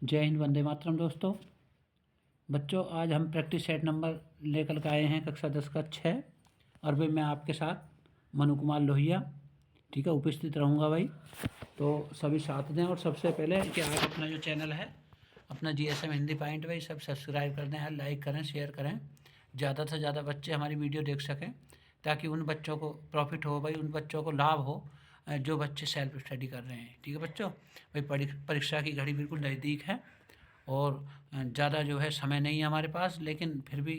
जय हिंद, वंदे मातरम। दोस्तों बच्चों, आज हम प्रैक्टिस सेट नंबर लेकर के आए हैं कक्षा 10 का 6। और भाई मैं आपके साथ मनु कुमार लोहिया, ठीक है, उपस्थित रहूँगा भाई। तो सभी साथ दें। और सबसे पहले कि आप अपना जो चैनल है अपना GSM हिंदी पॉइंट भाई सब सब्सक्राइब कर दें, लाइक करें, शेयर करें, ज़्यादा से ज़्यादा बच्चे हमारी वीडियो देख सकें, ताकि उन बच्चों को प्रॉफिट हो भाई, उन बच्चों को लाभ हो जो बच्चे सेल्फ स्टडी कर रहे हैं। ठीक है बच्चों, भाई परीक्षा की घड़ी बिल्कुल नज़दीक है और ज़्यादा जो है समय नहीं है हमारे पास, लेकिन फिर भी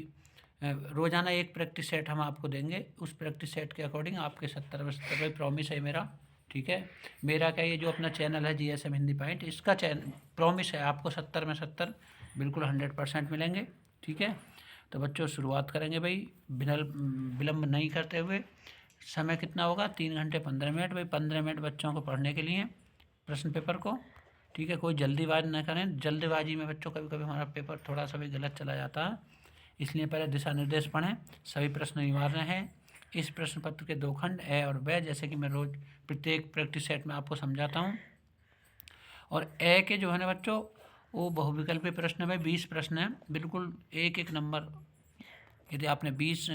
रोज़ाना एक प्रैक्टिस सेट हम आपको देंगे। उस प्रैक्टिस सेट के अकॉर्डिंग आपके 70 में 70 भाई प्रॉमिस है मेरा। ठीक है, मेरा क्या, ये जो अपना चैनल है GSM हिंदी पॉइंट, इसका चैनल प्रॉमिस है आपको 70 में 70 बिल्कुल 100% मिलेंगे। ठीक है, तो बच्चों शुरुआत करेंगे भाई बिना विलम्ब नहीं करते हुए। समय कितना होगा? 3 घंटे 15 मिनट भाई। 15 मिनट बच्चों को पढ़ने के लिए प्रश्न पेपर को। ठीक है, कोई जल्दीबाजी ना करें। जल्दीबाजी में बच्चों कभी कभी हमारा पेपर थोड़ा सा भी गलत चला जाता है, इसलिए पहले दिशा निर्देश पढ़ें। सभी प्रश्न अनिवार्य हैं। इस प्रश्न पत्र के 2 खंड ए और ब, जैसे कि मैं रोज प्रत्येक प्रैक्टिस सेट में आपको समझाता हूँ। और ए के जो है ना बच्चों, वो बहुविकल्पीय प्रश्न है भाई। 20 प्रश्न है, बिल्कुल एक एक नंबर। यदि आपने 20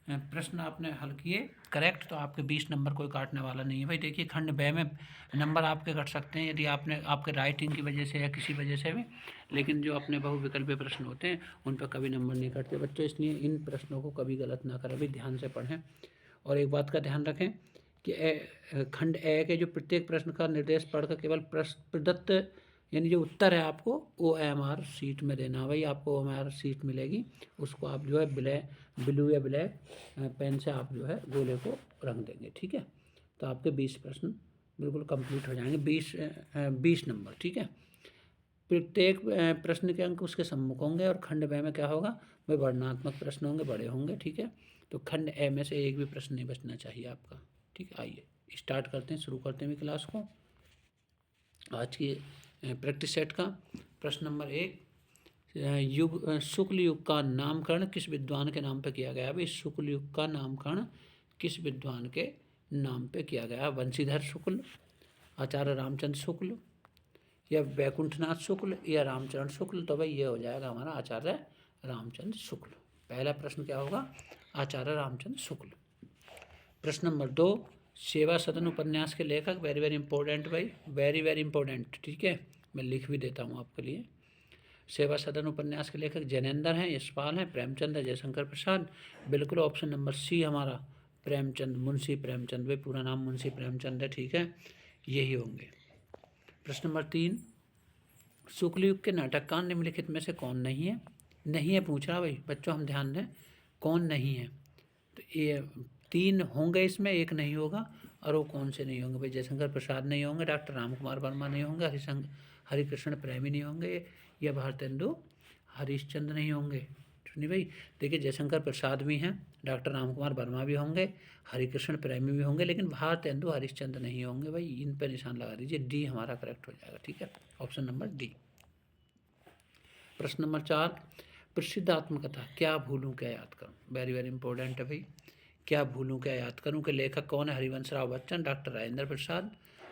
प्रश्न आपने हल किए करेक्ट, तो आपके 20 नंबर कोई काटने वाला नहीं है भाई। देखिए, खंड ब में नंबर आपके कट सकते हैं यदि आपने आपके राइटिंग की वजह से या किसी वजह से भी, लेकिन जो अपने बहुविकल्पीय प्रश्न होते हैं उन पर कभी नंबर नहीं कटते बच्चों। इसलिए इन प्रश्नों को कभी गलत ना करें भाई, ध्यान से पढ़ें। और एक बात का ध्यान रखें कि खंड ए के जो प्रत्येक प्रश्न का निर्देश पढ़कर केवल प्रदत्त यानी जो उत्तर है आपको OMR शीट में देना भाई। आपको OMR शीट मिलेगी, उसको आप जो है ब्लू या ब्लैक पेन से आप जो है गोले को रंग देंगे। ठीक है, तो आपके 20 प्रश्न बिल्कुल कंप्लीट हो जाएंगे। 20 नंबर। ठीक है, प्रत्येक प्रश्न के अंक उसके सम्मुख होंगे। और खंड ब में क्या होगा भाई? वर्णनात्मक प्रश्न होंगे, बड़े होंगे। ठीक है, तो खंड ए में से एक भी प्रश्न नहीं बचना चाहिए आपका। ठीक है, आइए स्टार्ट करते हैं, शुरू करते हैं क्लास को। आज की प्रैक्टिस सेट का प्रश्न नंबर 1, शुक्ल युग का नामकरण किस विद्वान के नाम पे किया गया? भाई शुक्ल युग का नामकरण किस विद्वान के नाम पे किया गया? वंशीधर शुक्ल, आचार्य रामचंद्र शुक्ल, या वैकुंठनाथ शुक्ल, या रामचरण शुक्ल? तो भाई ये हो जाएगा हमारा आचार्य रामचंद्र शुक्ल। पहला प्रश्न क्या होगा? आचार्य रामचंद्र शुक्ल। प्रश्न नंबर 2, सेवा सदन उपन्यास के लेखक, वेरी वेरी इंपॉर्टेंट भाई, वेरी वेरी इंपॉर्टेंट। ठीक है, मैं लिख भी देता हूँ आपके लिए। सेवा सदन उपन्यास के लेखक जैनेंद्र हैं, यशपाल हैं, प्रेमचंद है, जयशंकर प्रसाद। बिल्कुल ऑप्शन नंबर सी हमारा प्रेमचंद, मुंशी प्रेमचंद भाई, पूरा नाम मुंशी प्रेमचंद है। ठीक है, यही होंगे। प्रश्न नंबर 3, शुक्ल युग के नाटककार निम्नलिखित में से कौन नहीं है? नहीं है पूछ रहा भाई बच्चों, हम ध्यान दें, कौन नहीं है? तो ये 3 होंगे, इसमें एक नहीं होगा। और वो कौन से नहीं होंगे भाई? जयशंकर प्रसाद नहीं होंगे, डॉक्टर राम कुमार वर्मा नहीं होंगे, हरिकृष्ण प्रेमी नहीं होंगे, या भारतेंदु हरिश्चंद्र नहीं होंगे। सुनिए भाई, देखिए जयशंकर प्रसाद भी हैं, डॉक्टर राम कुमार वर्मा भी होंगे, हरिकृष्ण प्रेमी भी होंगे, लेकिन भारतेंदु हरिश्चंद्र नहीं होंगे भाई। इन पर निशान लगा दीजिए, डी हमारा करेक्ट हो जाएगा। ठीक है, ऑप्शन नंबर डी। प्रश्न नंबर 4, प्रसिद्ध आत्मकथा क्या भूलूं क्या याद करूं? वेरी वेरी इंपॉर्टेंट है भाई, क्या भूलूं क्या याद करूं के लेखक कौन है? हरिवंश राव बच्चन, डॉक्टर राजेंद्र प्रसाद,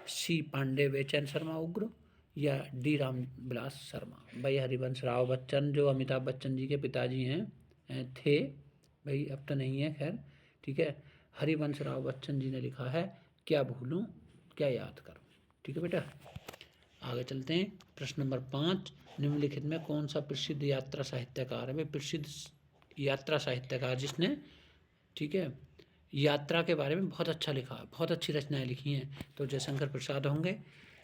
सी पांडे बेचैन शर्मा उग्र, या डी रामविलास शर्मा? भाई हरिवंश राव बच्चन जो अमिताभ बच्चन जी के पिताजी हैं थे भाई, अब तो नहीं है खैर। ठीक है, हरिवंश राव बच्चन जी ने लिखा है क्या भूलूं क्या याद करूं। ठीक है बेटा, आगे चलते हैं। प्रश्न नंबर 5, निम्नलिखित में कौन सा प्रसिद्ध यात्रा साहित्यकार है? भाई प्रसिद्ध यात्रा साहित्यकार जिसने, ठीक है, यात्रा के बारे में बहुत अच्छा लिखा है, बहुत अच्छी रचनाएं लिखी हैं, तो जयशंकर प्रसाद होंगे,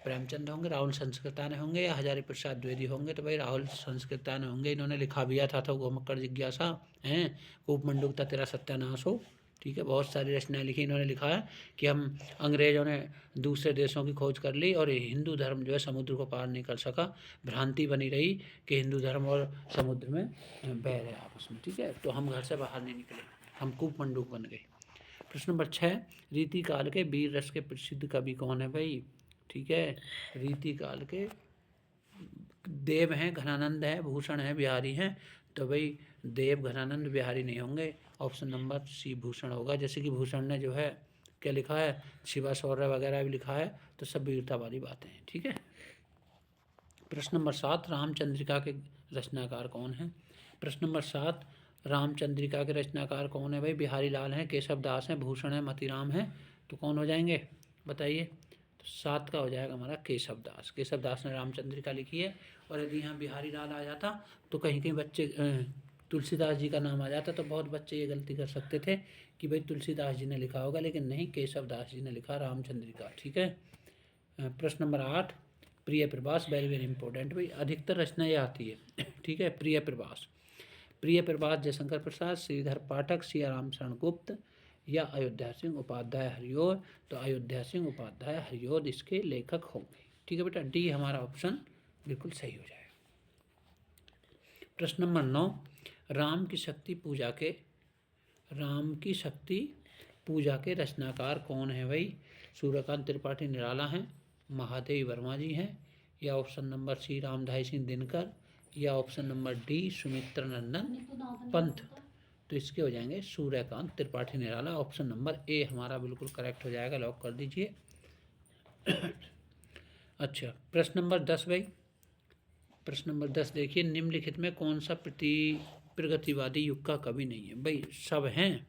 प्रेमचंद होंगे, राहुल संस्कृतान होंगे, या हजारी प्रसाद द्विवेदी होंगे? तो भाई राहुल संस्कृतान होंगे। इन्होंने लिखा भी था तो गोमक्कड़ जिज्ञासा हैं, कूप मंडूकता तेरा सत्यानाश हो। ठीक है, बहुत सारी रचनाएं लिखी। इन्होंने लिखा है कि हम अंग्रेज़ों ने दूसरे देशों की खोज कर ली और हिंदू धर्म जो है समुद्र को पार नहीं कर सका। भ्रांति बनी रही कि हिंदू धर्म और समुद्र में बह रहे आपस में। ठीक है, तो हम घर से बाहर नहीं निकले, हम कूप मंडूक बन गए। प्रश्न नंबर 6, रीति काल के वीर रस के प्रसिद्ध कवि कौन है भाई? ठीक है, रीति काल के देव हैं, घनानंद हैं, भूषण हैं, बिहारी हैं। तो भाई देव, घनानंद, बिहारी नहीं होंगे। ऑप्शन नंबर सी भूषण होगा। जैसे कि भूषण ने जो है क्या लिखा है, शिवा शौर्य वगैरह भी लिखा है, तो सब वीरता वाली बातें हैं। ठीक है, प्रश्न नंबर 7, रामचंद्रिका के रचनाकार कौन हैं? प्रश्न नंबर 7, रामचंद्रिका के रचनाकार कौन है भाई? बिहारी लाल हैं, केशव दास हैं, भूषण है, मतीराम हैं। तो कौन हो जाएंगे बताइए? तो 7 का हो जाएगा हमारा केशव दास। केशव दास ने रामचंद्रिका लिखी है। और यदि यहाँ बिहारी लाल आ जाता तो कहीं कहीं बच्चे तुलसीदास जी का नाम आ जाता तो बहुत बच्चे ये गलती कर सकते थे कि भाई तुलसीदास जी ने लिखा होगा, लेकिन नहीं, केशव दास जी ने लिखा रामचंद्रिका। ठीक है। प्रश्न नंबर 8, प्रिय प्रवास, वेरी वेरी इंपॉर्टेंट भाई, अधिकतर रचना ये आती है। ठीक है। प्रिय प्रवास, प्रिय प्रवास जयशंकर प्रसाद, श्रीधर पाठक, सियाराम शरण गुप्त या अयोध्या सिंह उपाध्याय हरिओद। तो अयोध्या सिंह उपाध्याय हरिओद इसके लेखक होंगे। ठीक है बेटा, डी हमारा ऑप्शन बिल्कुल सही हो जाएगा। प्रश्न नंबर 9, राम की शक्ति पूजा के रचनाकार कौन है भाई? सूर्यकांत त्रिपाठी निराला हैं, महादेवी वर्मा जी हैं, या option number C Ramdhari Singh Dinkar, या option number D Sumitra Nandan Pant. तो इसके हो जाएंगे Suryakant Tripathi Nirala. Option number A हमारा बिल्कुल करेक्ट हो जाएगा, लॉक कर दीजिए। अच्छा, प्रश्न नंबर 10 भाई, प्रश्न नंबर 10 देखिए, निम्नलिखित में कौन सा प्रगतिवादी युग का कवि नहीं है? भाई सब हैं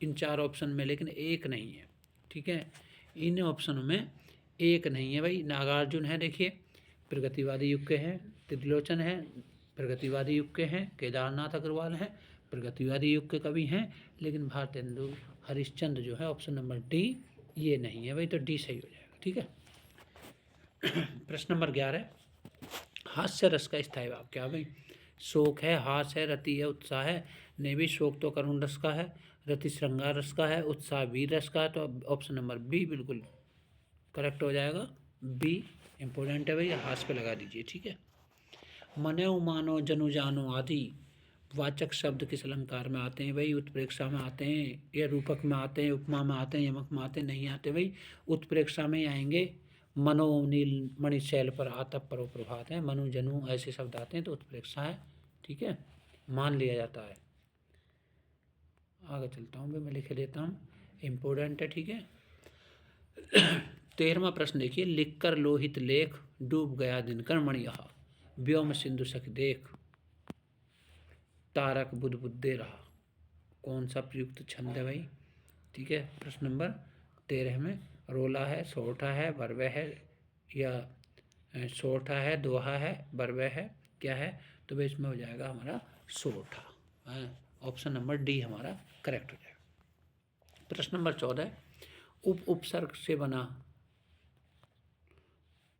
इन 4 ऑप्शन में, लेकिन एक नहीं है। ठीक है, इन ऑप्शनों में एक नहीं है भाई। नागार्जुन है, देखिए प्रगतिवादी युग के हैं, त्रिलोचन है प्रगतिवादी युग के हैं, केदारनाथ अग्रवाल हैं प्रगतिवादी युग के कवि हैं, लेकिन भारतेंदु हरिश्चंद्र जो है ऑप्शन नंबर डी ये नहीं है भाई। तो डी सही हो जाएगा। ठीक है। प्रश्न नंबर 11, हास्य रस का स्थायी भाव क्या भाई? शोक है, हास है, रति है, उत्साह है। नहीं भी, शोक तो करुण रस का है, रति श्रृंगार रस का है, उत्साह वीर रस का है। तो ऑप्शन नंबर बी बिल्कुल करेक्ट हो जाएगा। बी इंपॉर्टेंट है भाई, हास पे लगा दीजिए। ठीक है। मनो मानो जनु जानो आदि वाचक शब्द किस अलंकार में आते हैं भाई? उत्प्रेक्षा में आते हैं, या रूपक में आते हैं, उपमा में आते हैं, यमक में आते हैं? नहीं आते भाई, उत्प्रेक्षा में आएंगे। मनो नील मणि शैल पर आतप परो प्रभात है, मनु जनु ऐसे शब्द आते हैं तो उत्प्रेक्षा है। ठीक है, मान लिया जाता है। आगे चलता हूँ भाई, मैं लिख लेता हूँ, इम्पोर्टेंट है। ठीक है। 13वां प्रश्न देखिए, लिखकर लोहित लेख, डूब गया दिनकर मणि यहाँ, व्योम सिंधु सख देख, तारक बुध बुद्धे रहा। कौन सा प्रयुक्त छंद है भाई? ठीक है। प्रश्न नंबर 13 में रोला है, सोरठा है, बरवे है, या सोरठा है, दोहा है, बरवे है, क्या है? तो भाई इसमें हो जाएगा हमारा सोरठा। ऑप्शन नंबर डी हमारा करेक्ट हो जाएगा। प्रश्न नंबर 14, उपसर्ग से बना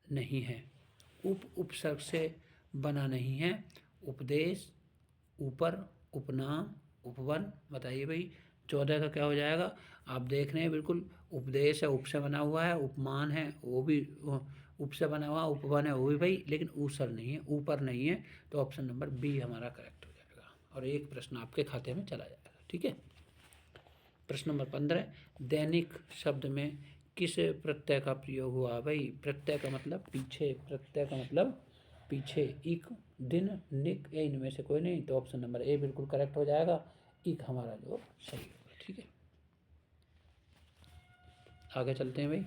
नहीं है, उपसर्ग से बना नहीं है। उपदेश, ऊपर, उपनाम, उपवन। बताइए भाई 14 का क्या हो जाएगा? आप देख रहे हैं बिल्कुल, उपदेश है, उप से बना हुआ है, उपमान है वो भी उप से बना हुआ, उपवन है वो भी भाई, लेकिन ऊसर नहीं है, ऊपर नहीं है। तो ऑप्शन नंबर बी हमारा करेक्ट हो जाएगा, और एक प्रश्न आपके खाते में चला जाएगा। ठीक है। प्रश्न नंबर 15, दैनिक शब्द में किस प्रत्यय का प्रयोग हुआ भाई? प्रत्यय का मतलब पीछे, प्रत्यय का मतलब पीछे। इक, दिन, निक, या इनमें से कोई नहीं। तो ऑप्शन नंबर ए बिल्कुल करेक्ट हो जाएगा, इक हमारा जो सही होगा। ठीक है, आगे चलते हैं भाई।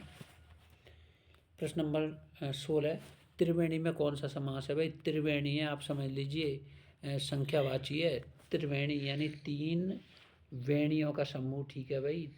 प्रश्न नंबर 16, त्रिवेणी में कौन सा समास है भाई? त्रिवेणी है, आप समझ लीजिए संख्यावाची है। त्रिवेणी यानी 3 वेणियों का समूह। ठीक है भाई,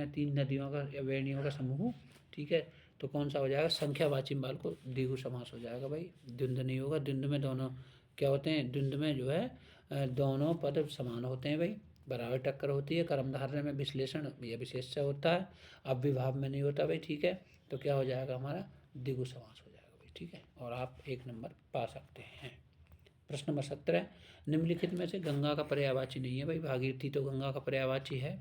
3 नदियों का या वेणियों का समूह। ठीक है, तो कौन सा हो जाएगा? संख्यावाची बाल को द्विगु समास हो जाएगा भाई, द्वंद्व नहीं होगा। द्वंद्व में दोनों क्या होते हैं? द्वंद्व में जो है दोनों पद समान होते हैं भाई, बराबर टक्कर होती है। कर्मधारय में विश्लेषण या विशेष्य होता है, अब विभाव में नहीं होता भाई। ठीक है, तो क्या हो जाएगा हमारा? द्विगु समास हो जाएगा भाई। ठीक है, और आप 1 नंबर पा सकते हैं। प्रश्न नंबर 17, निम्नलिखित में से गंगा का पर्यायवाची नहीं है भाई। भागीरथी तो गंगा का पर्यायवाची है,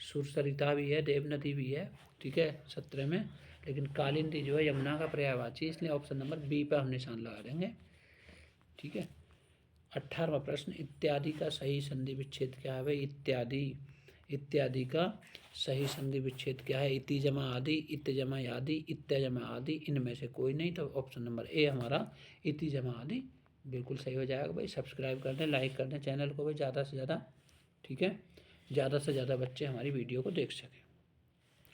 सुरसरिता भी है, देवनदी भी है। ठीक है 17 में, लेकिन कालिंदी जो है यमुना का पर्यायवाची, इसलिए ऑप्शन नंबर बी पर हम निशान लगा देंगे। ठीक है। 18वां प्रश्न, इत्यादि का सही संधि विच्छेद क्या है भाई? इत्यादि का सही संधि विच्छेद क्या है? इति जमा आदि, इत जमा आदि, इत्या जमा आदि, इनमें से कोई नहीं। तो ऑप्शन नंबर ए हमारा इति जमा आदि बिल्कुल सही हो जाएगा भाई। सब्सक्राइब कर दें, लाइक कर दें चैनल को भाई ज़्यादा से ज़्यादा। ठीक है, ज़्यादा से ज़्यादा बच्चे हमारी वीडियो को देख सकें।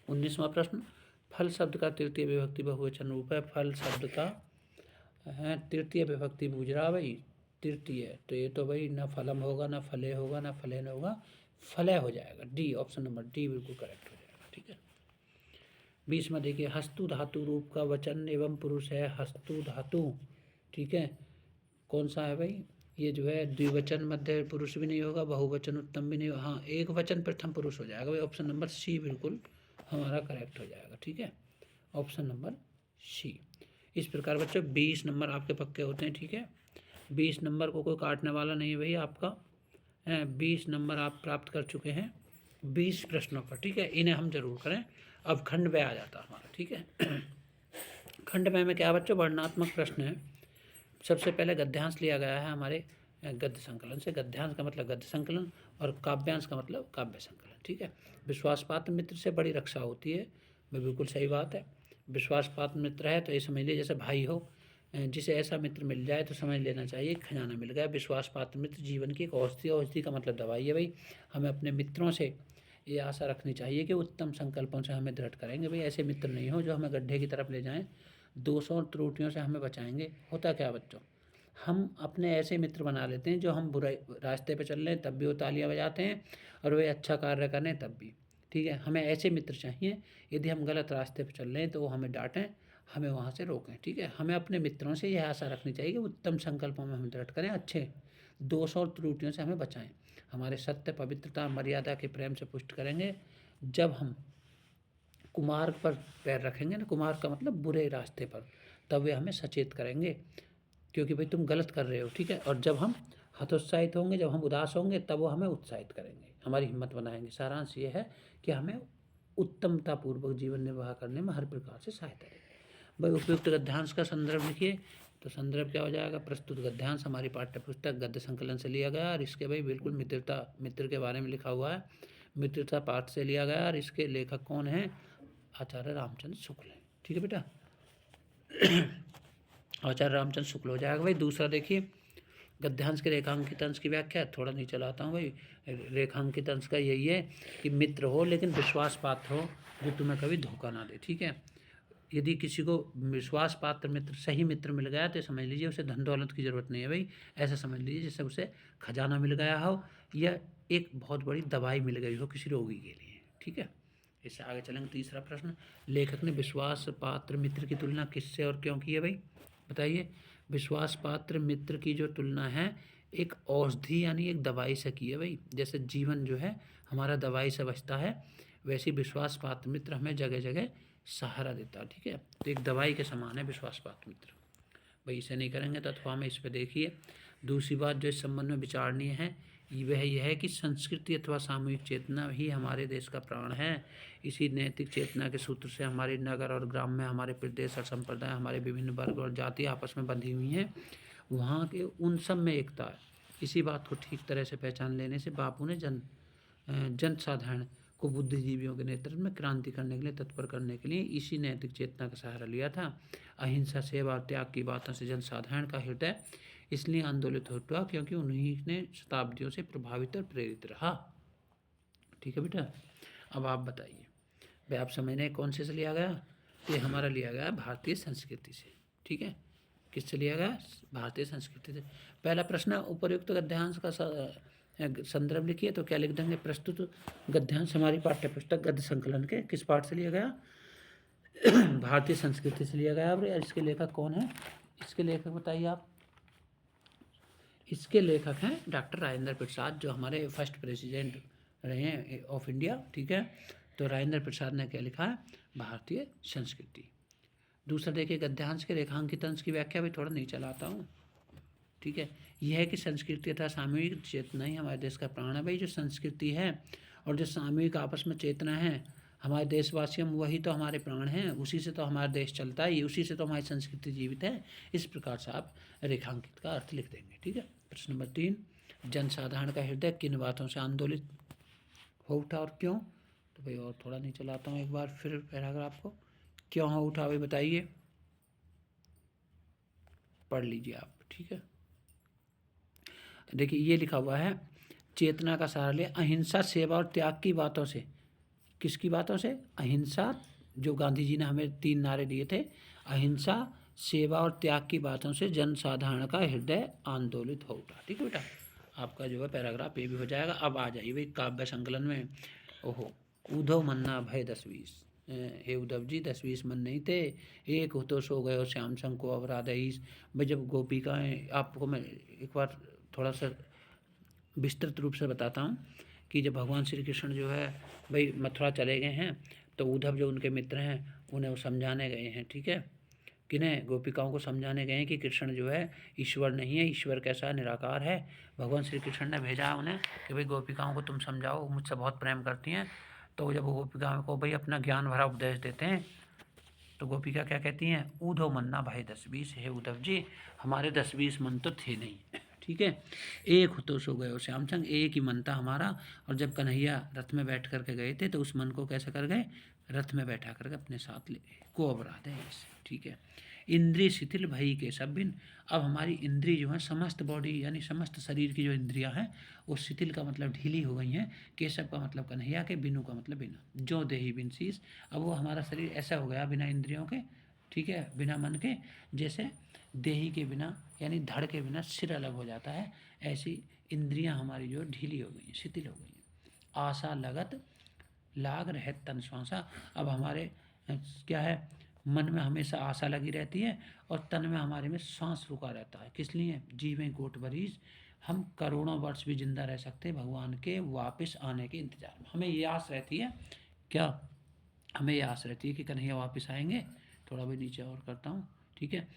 19वां प्रश्न, फल शब्द का तृतीय विभक्ति बहुवचन रूप है। फल शब्द का है तृतीय विभक्ति पूछ रहा भाई, तृतीय, तो ये तो भाई न फलम होगा, न फले होगा, न फलेन होगा, फलय हो जाएगा। डी, ऑप्शन नंबर डी बिल्कुल करेक्ट हो जाएगा। ठीक है, 20 में देखिए, हस्तु धातु रूप का वचन एवं पुरुष है। हस्तु धातु, ठीक है, कौन सा है भाई, ये जो है द्विवचन मध्य पुरुष भी नहीं होगा, बहुवचन उत्तम भी नहीं होगा, हाँ एक वचन प्रथम पुरुष हो जाएगा भाई। ऑप्शन नंबर सी बिल्कुल हमारा करेक्ट हो जाएगा। ठीक है, ऑप्शन नंबर सी। इस प्रकार बच्चों 20 नंबर आपके पक्के होते हैं। ठीक है, 20 नंबर को कोई काटने वाला नहीं है भाई आपका। 20 नंबर आप प्राप्त कर चुके हैं 20 प्रश्नों पर। ठीक है, इन्हें हम जरूर करें। अब खंड में आ जाता हमारा। ठीक है, खंड में क्या बच्चों, वर्णनात्मक प्रश्न है। सबसे पहले गद्यांश लिया गया है हमारे गद्य संकलन से। गद्यांश का मतलब गद्य संकलन और काव्यांश का मतलब काव्य संकलन। ठीक है, विश्वासपात्र मित्र से बड़ी रक्षा होती है, बिल्कुल सही बात है। विश्वासपात्र मित्र है तो ये समझ लीजिए जैसे भाई हो, जिसे ऐसा मित्र मिल जाए तो समझ लेना चाहिए खजाना मिल गया। विश्वासपात्र मित्र जीवन की एक औषधि, औषधि का मतलब दवाई है भाई। हमें अपने मित्रों से ये आशा रखनी चाहिए कि उत्तम संकल्पों से हमें दृढ़ करेंगे भाई। ऐसे मित्र नहीं हो जो हमें गड्ढे की तरफ ले जाएं, दोषों और त्रुटियों से हमें बचाएंगे। होता क्या बच्चों, हम अपने ऐसे मित्र बना लेते हैं जो हम बुरे रास्ते पे चल रहे हैं तब भी वो तालियां बजाते हैं, और वे अच्छा कार्य कर रहे हैं तब भी। ठीक है, हमें ऐसे मित्र चाहिए, यदि हम गलत रास्ते पे चल रहे हैं तो वो हमें डांटें, हमें वहाँ से रोकें। ठीक है, हमें अपने मित्रों से यह आशा रखनी चाहिए कि उत्तम संकल्पों में हम दृढ़ करें, अच्छे दोषों और त्रुटियों से हमें बचाएं, हमारे सत्य, पवित्रता, मर्यादा के प्रेम से पुष्ट करेंगे। जब हम कुमार्ग पर पैर रखेंगे ना, कुमार्ग का मतलब बुरे रास्ते पर, तब वे हमें सचेत करेंगे क्योंकि भाई तुम गलत कर रहे हो। ठीक है, और जब हम हतोत्साहित होंगे, जब हम उदास होंगे, तब वो हमें उत्साहित करेंगे, हमारी हिम्मत बनाएंगे। सारांश ये है कि हमें उत्तमतापूर्वक जीवन निर्वाह करने में हर प्रकार से सहायता देंगे भाई। उपयुक्त गद्यांश का संदर्भ लिखिए, तो संदर्भ क्या हो जाएगा, प्रस्तुत गद्यांश हमारी पाठ्य पुस्तक गद्य संकलन से लिया गया, और इसके भाई बिल्कुल मित्रता, मित्र के बारे में लिखा हुआ है, मित्रता पाठ से लिया गया, और इसके लेखक कौन है, आचार्य रामचंद्र शुक्ल है। ठीक है बेटा, आचार्य रामचंद्र शुक्ल हो जाएगा भाई। दूसरा देखिए, गद्यांश के रेखांकित अंश की व्याख्या थोड़ा नीचे लाता हूँ भाई। रेखांकित अंश का यही है कि मित्र हो लेकिन विश्वास पात्र हो, जो तुम्हें कभी धोखा ना दे। ठीक है, यदि किसी को विश्वास पात्र मित्र, सही मित्र मिल गया तो समझ लीजिए उसे धन दौलत की ज़रूरत नहीं है भाई। ऐसा समझ लीजिए जैसे उसे खजाना मिल गया हो या एक बहुत बड़ी दवाई मिल गई हो किसी रोगी के लिए। ठीक है, इससे आगे चलेंगे। तीसरा प्रश्न, लेखक ने विश्वास पात्र मित्र की तुलना किससे और क्यों की है भाई, बताइए। विश्वास पात्र मित्र की जो तुलना है एक औषधि यानी एक दवाई से की है भाई। जैसे जीवन जो है हमारा दवाई से बचता है, वैसे विश्वास पात्र मित्र हमें जगह जगह सहारा देता है। ठीक है, तो एक दवाई के समान है विश्वास पात्र मित्र भाई। इसे नहीं करेंगे तो अथवा में इस पर देखिए। दूसरी बात जो इस संबंध में विचारणीय है वह यह है कि संस्कृति अथवा सामूहिक चेतना ही हमारे देश का प्राण है। इसी नैतिक चेतना के सूत्र से हमारे नगर और ग्राम में हमारे प्रदेश और संप्रदाय, हमारे विभिन्न वर्ग और जाति आपस में बंधी हुई हैं, वहाँ के उन सब में एकता है। इसी बात को ठीक तरह से पहचान लेने से बापू ने जन साधारण को बुद्धिजीवियों के नेतृत्व में क्रांति करने के लिए, तत्पर करने के लिए इसी नैतिक चेतना का सहारा लिया था। अहिंसा, सेवा और त्याग की बातों से जनसाधारण का हृदय इसलिए आंदोलित हुआ क्योंकि उन्हीं ने शताब्दियों से प्रभावित और प्रेरित रहा। ठीक है बेटा, अब आप बताइए भाई, आप समझ रहे हैं कौन से लिया गया, ये हमारा लिया गया भारतीय संस्कृति से। ठीक है, किससे लिया गया, भारतीय संस्कृति से। पहला प्रश्न, उपर्युक्त गद्यांश का संदर्भ लिखिए, तो क्या लिख देंगे, प्रस्तुत गद्यांश हमारी पाठ्य पुस्तक गद्य संकलन के किस पाठ से लिया गया, भारतीय संस्कृति से लिया गया। अब इसके लेखक कौन है, इसके लेखक बताइए आप। इसके लेखक हैं डॉक्टर राजेंद्र प्रसाद, जो हमारे फर्स्ट प्रेसिडेंट रहे हैं ऑफ इंडिया। ठीक है, तो राजेंद्र प्रसाद ने क्या लिखा है, भारतीय संस्कृति। दूसरा देखिए, गद्यांश के रेखांकित अंश की व्याख्या भी थोड़ा नीचे लाता हूँ। ठीक है, यह है कि संस्कृति तथा सामूहिक चेतना ही हमारे देश का प्राण है भाई। जो संस्कृति है और जो सामूहिक आपस में चेतना है हमारे देशवासियों में, वही तो हमारे प्राण हैं, उसी से तो हमारा देश चलता है, उसी से तो हमारी संस्कृति जीवित है। इस प्रकार से आप रेखांकित का अर्थ लिख देंगे। ठीक है, प्रश्न नंबर 3, जनसाधारण का हृदय किन बातों से आंदोलित हो उठा और क्यों, तो भाई और थोड़ा नीचे लाता हूँ एक बार फिर पैराग्राफ को, क्यों हो उठा भाई बताइए, पढ़ लीजिए आप। ठीक है, देखिए ये लिखा हुआ है, चेतना का सहारा ले अहिंसा, सेवा और त्याग की बातों से। किसकी बातों से, अहिंसा, जो गांधी जी ने हमें 3 नारे दिए थे, अहिंसा, सेवा और त्याग की बातों से जनसाधारण का हृदय आंदोलित हो उठा। ठीक है बेटा, आपका जो है पैराग्राफ ये भी हो जाएगा। अब आ जाइए भाई काव्य संकलन में। ओहो, उद्धव मन्ना भय 10-20। हे उद्धव जी 10-20 मन नहीं थे, एक हो तो सो गए हो श्याम संग को अपराध ईस। भाई जब गोपिकाएँ, आपको मैं एक बार थोड़ा सा विस्तृत रूप से बताता हूँ कि जब भगवान श्री कृष्ण जो है भाई मथुरा चले गए हैं, तो उद्धव जो उनके मित्र हैं उन्हें वो समझाने गए हैं। ठीक है, किन्हें? गोपिकाओं को समझाने गए हैं कि कृष्ण जो है ईश्वर नहीं है, ईश्वर कैसा निराकार है। भगवान श्री कृष्ण ने भेजा उन्हें कि भाई गोपिकाओं को तुम समझाओ, मुझसे बहुत प्रेम करती हैं। तो जब वो गोपिकाओं को भाई अपना ज्ञान भरा उपदेश देते हैं, तो गोपिका क्या कहती हैं? ऊधव मन्ना भाई 10-20। है उद्धव जी हमारे 10-20 मन तो थे नहीं। ठीक है, एक हो तो सो गए हो श्याम संग, एक ही मन था हमारा। और जब कन्हैया रथ में बैठ करके गए थे, तो उस मन को कैसे कर गए? रथ में बैठा करके अपने साथ ले को अपराध है इससे। ठीक है, इंद्रिय शिथिल भई के सब बिन। अब हमारी इंद्रिय जो है, समस्त बॉडी यानी समस्त शरीर की जो इंद्रियां हैं, वो शिथिल का मतलब ढीली हो गई हैं। केशव का मतलब कन्हैया के, बिनु का मतलब बिना। जो देही बिन शीस। अब वो हमारा शरीर ऐसा हो गया बिना इंद्रियों के, ठीक है, बिना मन के, जैसे देही के बिना यानी धड़ के बिना सिर अलग हो जाता है, ऐसी इंद्रियां हमारी जो ढीली हो गई हैं, शिथिल हो गई हैं। आशा लगत लाग रहे तन श्वासा। अब हमारे क्या है, मन में हमेशा आशा लगी रहती है और तन में हमारे में सांस रुका रहता है। किस लिए? जीवें गोट बरीस, हम करोड़ों वर्ष भी जिंदा रह सकते हैं भगवान के वापस आने के इंतजार में। हमें ये आस रहती है, क्या? हमें ये आस रहती है कि कन्हैया वापस आएंगे। थोड़ा भी नीचे और करता हूँ। ठीक है,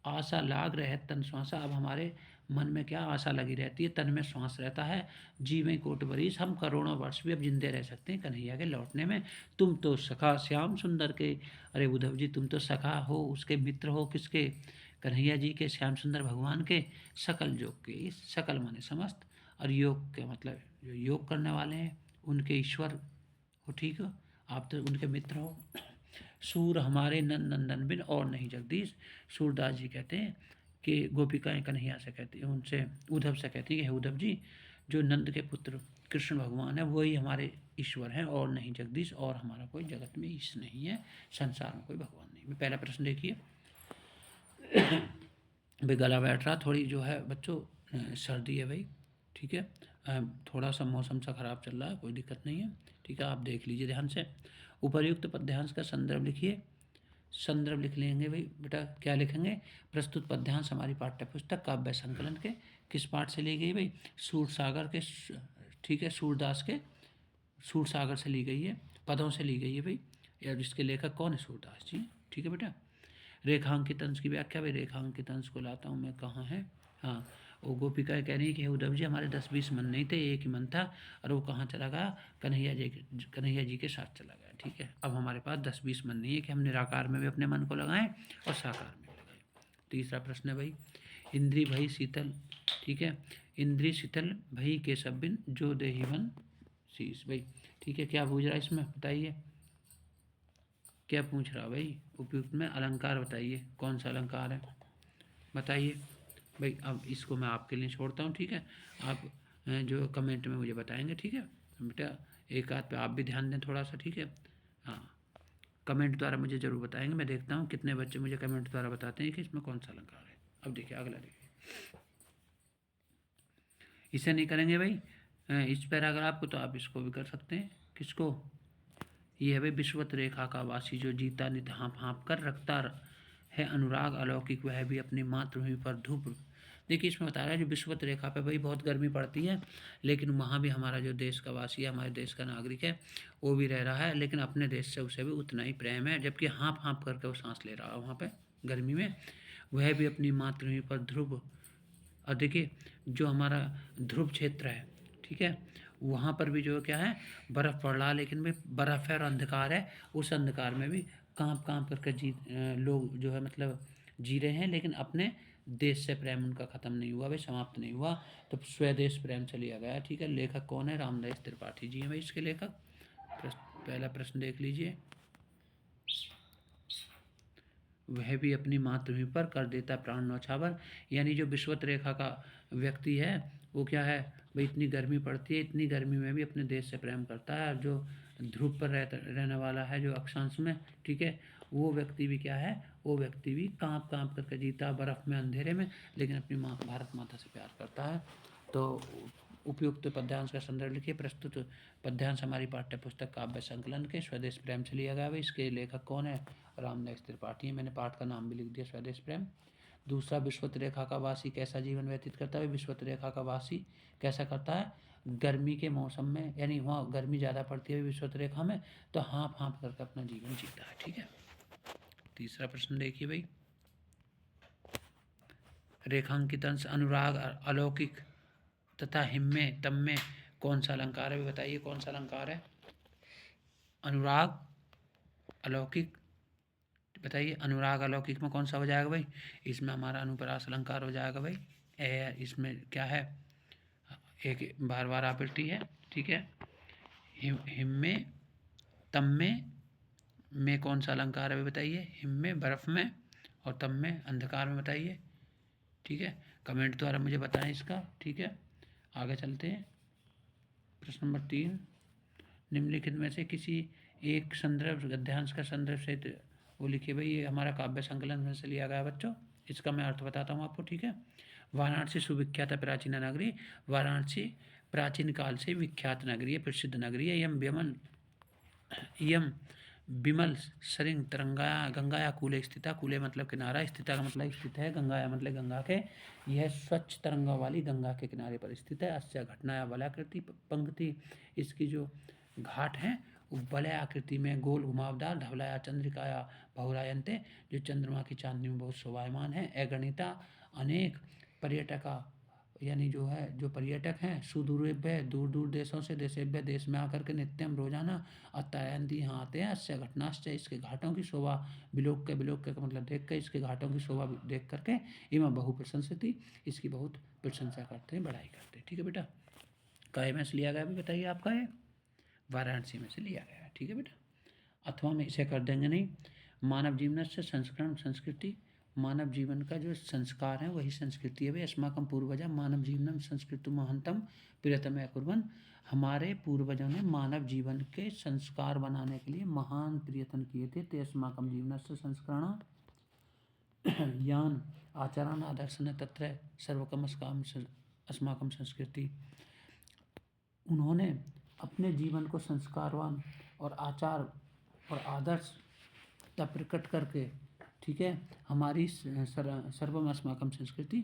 आशा लाग रहे तन श्वासा। अब हमारे मन में क्या आशा लगी रहती है, तन में श्वास रहता है। जीवें कोट बरीस, हम करोड़ों वर्ष भी अब जिंदे रह सकते हैं कन्हैया के लौटने में। तुम तो सखा श्याम सुंदर के। अरे उद्धव जी तुम तो सखा हो, उसके मित्र हो, किसके? कन्हैया जी के, श्याम सुंदर भगवान के। सकल योग के, सकल माने समस्त, और योग के मतलब जो योग करने वाले हैं उनके ईश्वर हो। ठीक हो, आप तो उनके मित्र हो। सूर हमारे नंद नंदन बिन और नहीं जगदीश। सूरदास जी कहते हैं कि गोपिकाएं कन्हैया से कहती हैं, उनसे उद्धव से कहती है कि हे उद्धव जी, जो नंद के पुत्र कृष्ण भगवान है वही हमारे ईश्वर हैं और नहीं जगदीश, और हमारा कोई जगत में ईश नहीं है, संसार में कोई भगवान नहीं। पहला प्रश्न देखिए। भाई गला बैठ रहा, थोड़ी जो है बच्चों सर्दी है भाई। ठीक है, थोड़ा सा मौसम सा ख़राब चल रहा है, कोई दिक्कत नहीं है। ठीक है, आप देख लीजिए ध्यान से। उपर्युक्त पद्यांश का संदर्भ लिखिए। संदर्भ लिख लेंगे भाई बेटा, क्या लिखेंगे? प्रस्तुत पद्यांश हमारी पाठ्य पुस्तक काव्य संकलन के किस पाठ से ली गई भाई? सूरसागर के, ठीक है, सूरदास के सूरसागर से ली गई है, पदों से ली गई है भाई। यार इसके लेखक कौन है? सूरदास जी। ठीक है बेटा। रेखांकित अंश की व्याख्या भाई, रेखांकित अंश को लाता हूँ मैं, कहाँ है? हाँ, वो गोपिका कह रही है कि उद्धव जी हमारे 10-20 मन नहीं थे, एक ही मन था, और वो कहाँ चला गया? कन्हैया जी के साथ चला गया। ठीक है, अब हमारे पास 10-20 मन नहीं है कि हम निराकार में भी अपने मन को लगाएं और साकार में भी लगाएं। तीसरा प्रश्न है भाई, इंद्री भई शीतल। ठीक है, इंद्री शीतल भई के सब बिन, जो देही बन शीश भाई। ठीक है, क्या पूछ रहा है इसमें बताइए? क्या पूछ रहा भाई? उपयुक्त में अलंकार बताइए, कौन सा अलंकार है बताइए भाई। अब इसको मैं आपके लिए छोड़ता हूँ। ठीक है, आप जो कमेंट में मुझे बताएंगे। ठीक है बेटा, एक आध पे आप भी ध्यान दें थोड़ा सा। ठीक है, हाँ, कमेंट द्वारा मुझे ज़रूर बताएंगे। मैं देखता हूँ कितने बच्चे मुझे कमेंट द्वारा बताते हैं कि इसमें कौन सा अलंकार है। अब देखिए अगला, देखिए इसे नहीं करेंगे भाई इस पैराग्राफ को, तो आप इसको भी कर सकते हैं। किसको? ये है भाई, विश्वत रेखा का वासी जो जीता नित हाँप हाँप कर रखता है अनुराग अलौकिक, वह भी अपनी मातृभूमि पर धूप। देखिए इसमें बता रहा है जो विश्वत रेखा पे भाई बहुत गर्मी पड़ती है, लेकिन वहाँ भी हमारा जो देश का वासी है, हमारे देश का नागरिक है, वो भी रह रहा है, लेकिन अपने देश से उसे भी उतना ही प्रेम है, जबकि हाँप हाँप करके वो सांस ले रहा है वहाँ पे गर्मी में। वह भी अपनी मातृभूमि पर ध्रुव, और देखिए जो हमारा ध्रुव क्षेत्र है, ठीक है, वहाँ पर भी जो क्या है, बर्फ़ पड़ रहा है, लेकिन भाई बर्फ़ है और अंधकार है, उस अंधकार में भी कांप कांप करके लोग जो है मतलब जी रहे हैं, लेकिन अपने देश से प्रेम उनका ख़त्म नहीं हुआ भाई, समाप्त नहीं हुआ। तो स्वदेश प्रेम से लिया गया। ठीक है, लेखक कौन है? रामदास त्रिपाठी जी हैं भाई इसके लेखक। पहला प्रश्न देख लीजिए। वह भी अपनी मातृभूमि पर कर देता प्राण न्यौछावर, यानी जो विश्वत रेखा का व्यक्ति है वो क्या है भाई, इतनी गर्मी पड़ती है, इतनी गर्मी में भी अपने देश से प्रेम करता है। और जो ध्रुव पर रहने वाला है, जो अक्षांश में, ठीक है, वो व्यक्ति भी क्या है, वो व्यक्ति भी काँप काँप करके जीता, बर्फ़ में अंधेरे में, लेकिन अपनी माँ भारत माता से प्यार करता है। तो उपयुक्त पद्यांश का संदर्भ लिखिए। प्रस्तुत पद्यांश हमारी पाठ्य पुस्तक काव्य संकलन के स्वदेश प्रेम से लिया गया है। इसके लेखक कौन है? रामदास त्रिपाठी है। मैंने पाठ का नाम भी लिख दिया, स्वदेश प्रेम। दूसरा, विषुवत रेखा का वासी कैसा जीवन व्यतीत करता है? विषुवत रेखा का वासी कैसा करता है? गर्मी के मौसम में, यानी वहाँ गर्मी ज़्यादा पड़ती है विषुवत रेखा में, तो हाँफ हाँफ करके अपना जीवन जीता है। ठीक है। तीसरा प्रश्न देखिए भाई, रेखांकित अंश अनुराग, अलौकिक तथा हिम्मे तम्मे कौन सा अलंकार है? बताइए कौन सा अलंकार है? अनुराग, अलौकिक, बताइए अनुराग अलौकिक में कौन सा हो जाएगा भाई? इसमें हमारा अनुप्रास अलंकार हो जाएगा भाई। इसमें क्या है? एक बार बार आवृत्ति है। ठीक है। हिम्मे तम्मे में कौन सा अलंकार है बताइए? हिम्मे बर्फ में और तम्मे अंधकार में, बताइए। ठीक है, कमेंट द्वारा मुझे बताएं इसका। ठीक है, आगे चलते हैं। प्रश्न नंबर 3, निम्नलिखित में से किसी एक संदर्भ गद्यांश का संदर्भ सहित वो लिखिए भाई। ये हमारा काव्य संकलन में से लिया गया है बच्चों। इसका मैं अर्थ बताता हूँ आपको। ठीक है। वाराणसी सुविख्यात प्राचीन नगरी। वाराणसी प्राचीन काल से विख्यात नगरी है, प्रसिद्ध नगरी है। यम विमल सरिंग तरंगाया गंगाया कूले स्थिता। कूले मतलब किनारा, स्थिता का मतलब स्थित है, गंगाया मतलब गंगा के। यह स्वच्छ तरंगा वाली गंगा के किनारे पर स्थित है। अस्य घटनाया वलयाकृति पंक्ति, इसकी जो घाट हैं वो वलय आकृति में गोल घुमावदार, धवलाया चंद्रिकाया बहुरायंते, जो चंद्रमा की चांदनी में बहुत शोभायमान है। अगणिता अनेक पर्यटका, यानी जो पर्यटक हैं, सुदूरेभ्य दूर दूर देशों से, देशेभ्य देश में आकर के नित्यम रोजाना अत्यायंती यहाँ आते हैं। अस्य घटनाश्च, इसके घाटों की शोभा विलोक के मतलब देख कर, इसके घाटों की शोभा देख करके, इमा बहु प्रशंसति, इसकी बहुत प्रशंसा करते हैं, बड़ाई करते हैं। ठीक है बेटा, काय में से लिया गया भी बताइए आपका है? वाराणसी में से लिया गया है। ठीक है बेटा, अथवा में इसे कर देंगे नहीं। मानव जीवन से संस्करण संस्कृति, मानव जीवन का जो संस्कार है वही संस्कृति है भाई। अस्माकं पूर्वजा मानव जीवनम संस्कृति महंतम प्रियतम कुर्बन, हमारे पूर्वजों ने मानव जीवन के संस्कार बनाने के लिए महान प्रयत्न किए थे। ते अस्माकं जीवन से संस्करण यान आचरण आदर्शन तत्र सर्वकम अस्माकं संस्कृति, उन्होंने अपने जीवन को संस्कारवान और आचार और आदर्श तब प्रकट करके, ठीक है, हमारी सर्वम अस्माकम संस्कृति,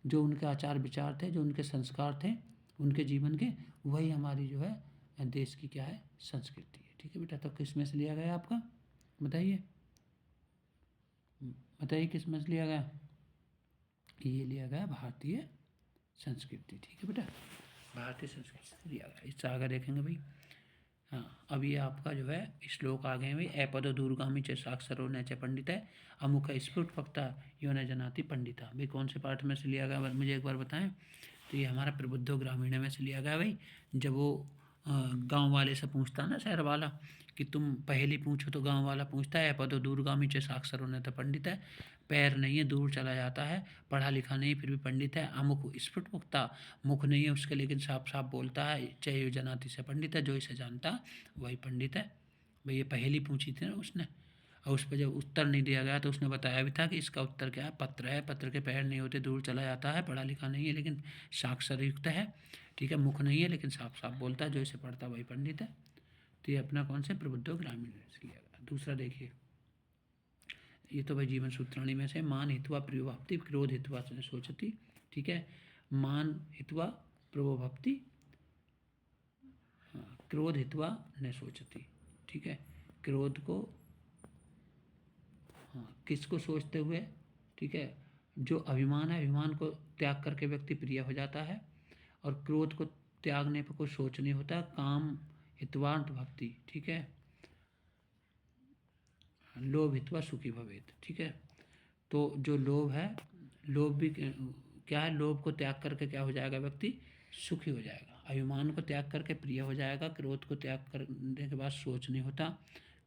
जो उनके आचार विचार थे, जो उनके संस्कार थे उनके जीवन के, वही हमारी जो है देश की क्या है? संस्कृति है। ठीक है बेटा, तो किस में से लिया गया आपका? बताइए बताइए किस में से लिया गया? ये लिया गया भारतीय संस्कृति। ठीक है बेटा, भारतीय संस्कृति से लिया गया। इससे आगे देखेंगे भाई। हाँ, अब ये आपका जो है श्लोक आ गए हैं भाई। अपदो दूरगामी च साक्षरो न च पंडित है, अमुक स्फुट वक्ता यो न जनाति पंडिता। भाई कौन से पाठ में से लिया गया मुझे एक बार बताएं। तो ये हमारा प्रबुद्धो ग्रामीण में से लिया गया भाई। जब वो गांव वाले से पूछता ना, शहर वाला, कि तुम पहेली पूछो, तो गांव वाला पूछता है अपदो दूरगामी च साक्षरो न तो पंडित है, पैर नहीं है दूर चला जाता है, पढ़ा लिखा नहीं फिर भी पंडित है। अमुक स्फुट वक्ता, मुख नहीं है उसके लेकिन साफ साफ बोलता है, चाहे जनाति से पंडित है, जो इसे जानता वही पंडित है। भाई ये पहेली पूछी थी ना उसने, और उस पर जब उत्तर नहीं दिया गया तो उसने बताया भी था कि इसका उत्तर क्या है? पत्र है, पत्र के पैर नहीं होते, दूर चला जाता है, पढ़ा लिखा नहीं है लेकिन साक्षर युक्त है। ठीक है, मुख नहीं है लेकिन साफ साफ बोलता है, जो इसे पढ़ता वही पंडित है। तो ये अपना कौन से? प्रबुद्धो ग्रामीण में से लिया गया। दूसरा देखिए, ये तो भाई जीवन सूत्राणी में से, मान हित्वा प्रियोभक्ति क्रोध हित्वा सोचती। ठीक है, मान हित्वा प्रभोभक्ति, क्रोध हित्वा न सोचती। ठीक है, क्रोध को, हाँ, किसको सोचते हुए? ठीक है, जो अभिमान है, अभिमान को त्याग करके व्यक्ति प्रिय हो जाता है, और क्रोध को त्यागने पर कुछ सोच नहीं होता। काम हितवार्थ भक्ति। ठीक है, लोभ हित्वा सुखी भवेत। ठीक है, तो जो लोभ है, लोभ भी क्या है? लोभ को त्याग करके क्या हो जाएगा व्यक्ति? सुखी हो जाएगा। अभिमान को त्याग करके प्रिय हो जाएगा। क्रोध को त्याग करने के बाद सोच नहीं होता।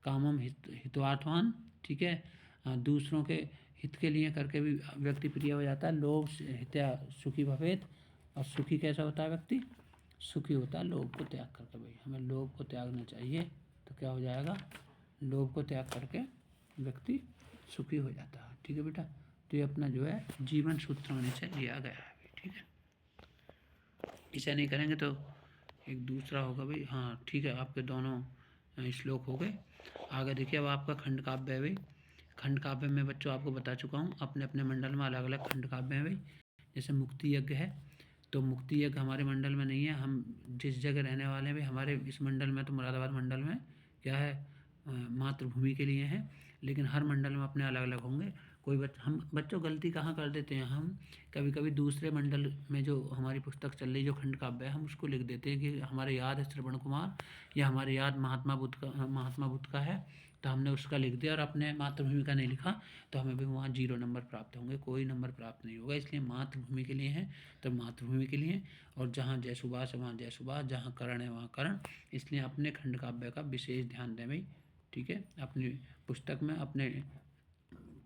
कामम हितवार्थवान। ठीक है, दूसरों के हित के लिए करके भी व्यक्ति प्रिय हो जाता है। लोभ हित्या सुखी भवेत, और सुखी कैसा होता है व्यक्ति? सुखी होता है लोभ को त्याग करके। भाई हमें लोभ को त्यागना चाहिए, तो क्या हो जाएगा? लोभ को त्याग करके व्यक्ति सुखी हो जाता है। ठीक है बेटा, तो ये अपना जो है जीवन सूत्राणी से लिया गया है। ठीक है, इसे नहीं करेंगे तो एक दूसरा होगा भाई। हाँ ठीक है, आपके दोनों श्लोक हो गए। आगे देखिए, अब आपका खंड काव्य है भाई। खंड काव्य में बच्चों आपको बता चुका हूँ, अपने अपने मंडल में अलग अलग खंड काव्य हैं भाई। जैसे मुक्ति यज्ञ है, तो मुक्ति यज्ञ हमारे मंडल में नहीं है। हम जिस जगह रहने वाले हैं भाई, हमारे इस मंडल में तो मुरादाबाद मंडल में क्या है, मातृभूमि के लिए है, लेकिन हर मंडल में अपने अलग अलग होंगे। हम बच्चों गलती कहाँ कर देते हैं, हम कभी कभी दूसरे मंडल में जो हमारी पुस्तक चल रही, जो खंड काव्य है, हम उसको लिख देते हैं कि हमारे याद है श्रवण कुमार या हमारे याद महात्मा बुद्ध का है, तो हमने उसका लिख दिया और अपने मातृभूमि का नहीं लिखा, तो हमें भी वहाँ 0 नंबर प्राप्त होंगे, कोई नंबर प्राप्त नहीं होगा। इसलिए मातृभूमि के लिए है तो मातृभूमि के लिए, और जहाँ जय सुभाष है वहाँ जय सुभाष, जहाँ कर्ण है वहाँ कर्ण। इसलिए अपने खंड काव्य का विशेष ध्यान दें भाई। ठीक है, अपनी पुस्तक में अपने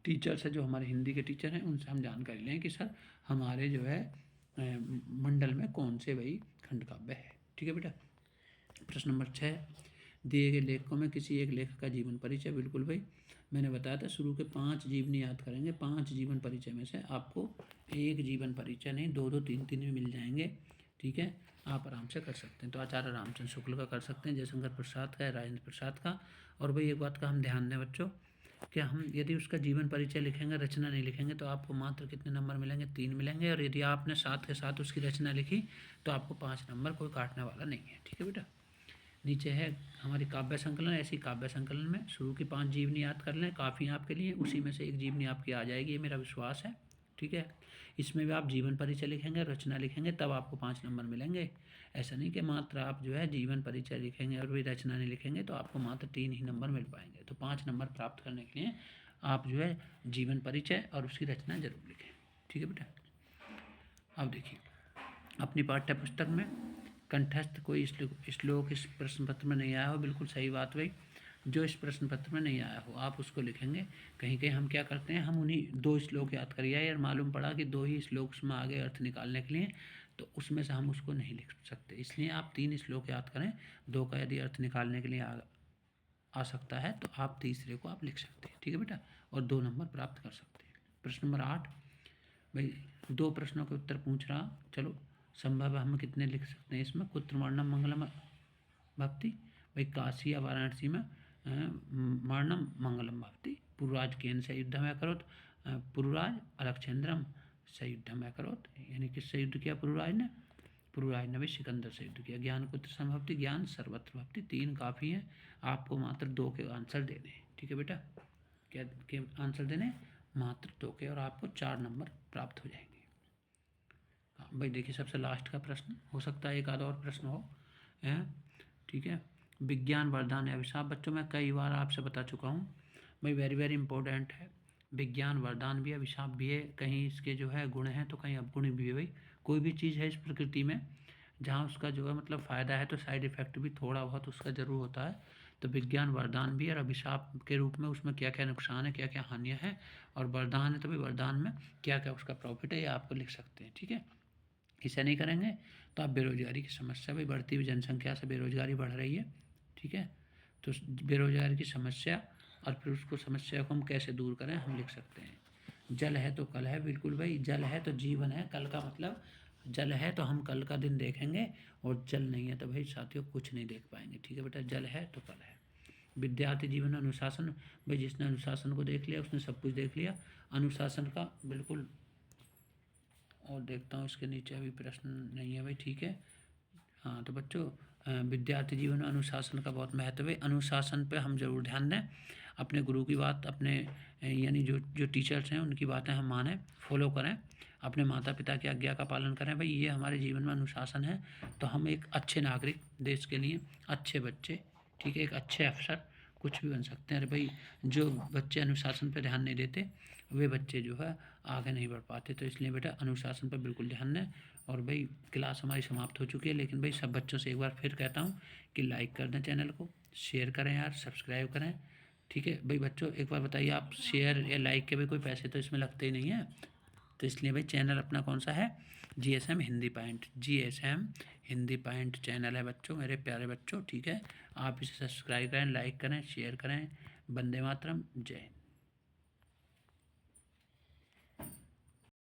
टीचर से, जो हमारे हिंदी के टीचर हैं, उनसे हम जानकारी लें कि सर हमारे जो है मंडल में कौन से भाई खंड काव्य है। ठीक है बेटा, प्रश्न नंबर 6, दिए गए लेखकों में किसी एक लेखक का जीवन परिचय। बिल्कुल भाई, मैंने बताया था शुरू के 5 जीवनी याद करेंगे, 5 जीवन परिचय में से आपको एक जीवन परिचय नहीं, 2 3 भी मिल जाएंगे। ठीक है, आप आराम से कर सकते हैं। तो आचार्य रामचंद्र शुक्ल का कर सकते हैं, जयशंकर प्रसाद का, राजेंद्र प्रसाद का। और भाई एक बात का हम ध्यान दें बच्चों, कि हम यदि उसका जीवन परिचय लिखेंगे, रचना नहीं लिखेंगे, तो आपको मात्र कितने नंबर मिलेंगे, 3 मिलेंगे। और यदि आपने साथ के साथ उसकी रचना लिखी तो आपको 5 नंबर, कोई काटने वाला नहीं है। ठीक है बेटा, नीचे है हमारी काव्य संकलन। ऐसी काव्य संकलन में शुरू की 5 जीवनी याद कर लें, काफ़ी हैं आपके लिए। उसी में से एक जीवनी आपकी आ जाएगी, ये मेरा विश्वास है। ठीक है, इसमें भी आप जीवन परिचय लिखेंगे, रचना लिखेंगे, तब आपको 5 नंबर मिलेंगे। ऐसा नहीं कि मात्र आप जो है जीवन परिचय लिखेंगे और भी रचना नहीं लिखेंगे तो आपको मात्र 3 ही नंबर मिल पाएंगे। तो 5 नंबर प्राप्त करने के लिए आप जो है जीवन परिचय और उसकी रचना जरूर लिखें। ठीक है बेटा, अब देखिए अपनी पाठ्य पुस्तक में कंठस्थ कोई श्लोक इस प्रश्न पत्र में नहीं आया हो। बिल्कुल सही बात भाई, जो इस प्रश्न पत्र में नहीं आया हो आप उसको लिखेंगे। कहीं कहीं हम क्या करते हैं, हम उन्हीं 2 श्लोक याद करिए यार, मालूम पड़ा कि 2 ही श्लोक उसमें आगे अर्थ निकालने के लिए, तो उसमें से हम उसको नहीं लिख सकते। इसलिए आप 3 श्लोक याद करें, 2 का यदि अर्थ निकालने के लिए आ सकता है तो आप तीसरे को आप लिख सकते हैं। ठीक है बेटा, और 2 नंबर प्राप्त कर सकते हैं। प्रश्न नंबर 8 भाई, 2 प्रश्नों के उत्तर पूछ रहा, चलो संभव हम कितने लिख सकते हैं इसमें। कुत्रवर्णम मंगलम भक्ति, भाई काशी या वाराणसी में वर्णम मंगलम भक्ति। पुरुराज केन से युद्ध में करोत, पुरुराज अलक्षेंद्रम से युद्ध में करोत। यानी किससे युद्ध किया पुरुराज ने, पुरुराज ने भी सिकंदर से युद्ध किया। ज्ञान कुत्र संभवती, ज्ञान सर्वत्र भक्ति। 3 काफ़ी है, आपको मात्र 2 के आंसर देने हैं। ठीक है बेटा, क्या के आंसर देने, मात्र 2 के, और आपको 4 नंबर प्राप्त हो जाएंगे। हाँ भाई देखिए, सबसे लास्ट का प्रश्न हो सकता है एक आधा और प्रश्न हो, है ठीक है। विज्ञान वरदान या अभिशाप, बच्चों मैं कई बार आपसे बता चुका हूँ भाई, वेरी वेरी इंपॉर्टेंट है। विज्ञान वरदान भी है, अभिशाप भी है। कहीं इसके जो है गुण हैं तो कहीं अवगुण भी है भाई। कोई भी चीज़ है इस प्रकृति में, जहाँ उसका जो है मतलब फ़ायदा है तो साइड इफ़ेक्ट भी थोड़ा बहुत उसका ज़रूर होता है। तो विज्ञान वरदान भी है, और अभिशाप के रूप में उसमें क्या क्या नुकसान है, क्या क्या हानियाँ हैं, और वरदान है तो भाई वरदान में क्या क्या उसका प्रॉफिट है, ये आपको लिख सकते हैं। ठीक है, इसे नहीं करेंगे तो आप बेरोजगारी की समस्या, भाई बढ़ती हुई जनसंख्या से बेरोजगारी बढ़ रही है। ठीक है, तो बेरोजगारी की समस्या और फिर उसको समस्या को हम कैसे दूर करें, हम लिख सकते हैं। जल है तो कल है, बिल्कुल भाई, जल है तो जीवन है। कल का मतलब जल है तो हम कल का दिन देखेंगे, और जल नहीं है तो भाई साथियों कुछ नहीं देख पाएंगे। ठीक है बेटा, जल है तो कल है। विद्यार्थी जीवन अनुशासन, भाई जिसने अनुशासन को देख लिया उसने सब कुछ देख लिया। अनुशासन का बिल्कुल, और देखता हूँ इसके नीचे अभी प्रश्न नहीं है भाई। ठीक है, हाँ तो बच्चों विद्यार्थी जीवन में अनुशासन का बहुत महत्व है। अनुशासन पे हम जरूर ध्यान दें, अपने गुरु की बात, अपने यानी जो जो टीचर्स हैं उनकी बातें हम मानें, फॉलो करें, अपने माता पिता की आज्ञा का पालन करें। भाई ये हमारे जीवन में अनुशासन है, तो हम एक अच्छे नागरिक, देश के लिए अच्छे बच्चे, ठीक है, एक अच्छे अफसर, कुछ भी बन सकते हैं। अरे भाई जो बच्चे अनुशासन पर ध्यान नहीं देते वे बच्चे जो है आगे नहीं बढ़ पाते। तो इसलिए बेटा अनुशासन पर बिल्कुल ध्यान दें। और भाई क्लास हमारी समाप्त हो चुकी है, लेकिन भाई सब बच्चों से एक बार फिर कहता हूँ कि लाइक कर दें चैनल को, शेयर करें यार, सब्सक्राइब करें। ठीक है भाई बच्चों, एक बार बताइए आप, शेयर या लाइक के भी कोई पैसे तो इसमें लगते ही नहीं है। तो इसलिए भाई चैनल अपना कौन सा है, GSM Hindi point, GSM Hindi point channel है बच्चों, मेरे प्यारे बच्चों। ठीक है, आप इसे सब्सक्राइब करें, लाइक करें, शेयर करें। वंदे मातरम, जय हिंद।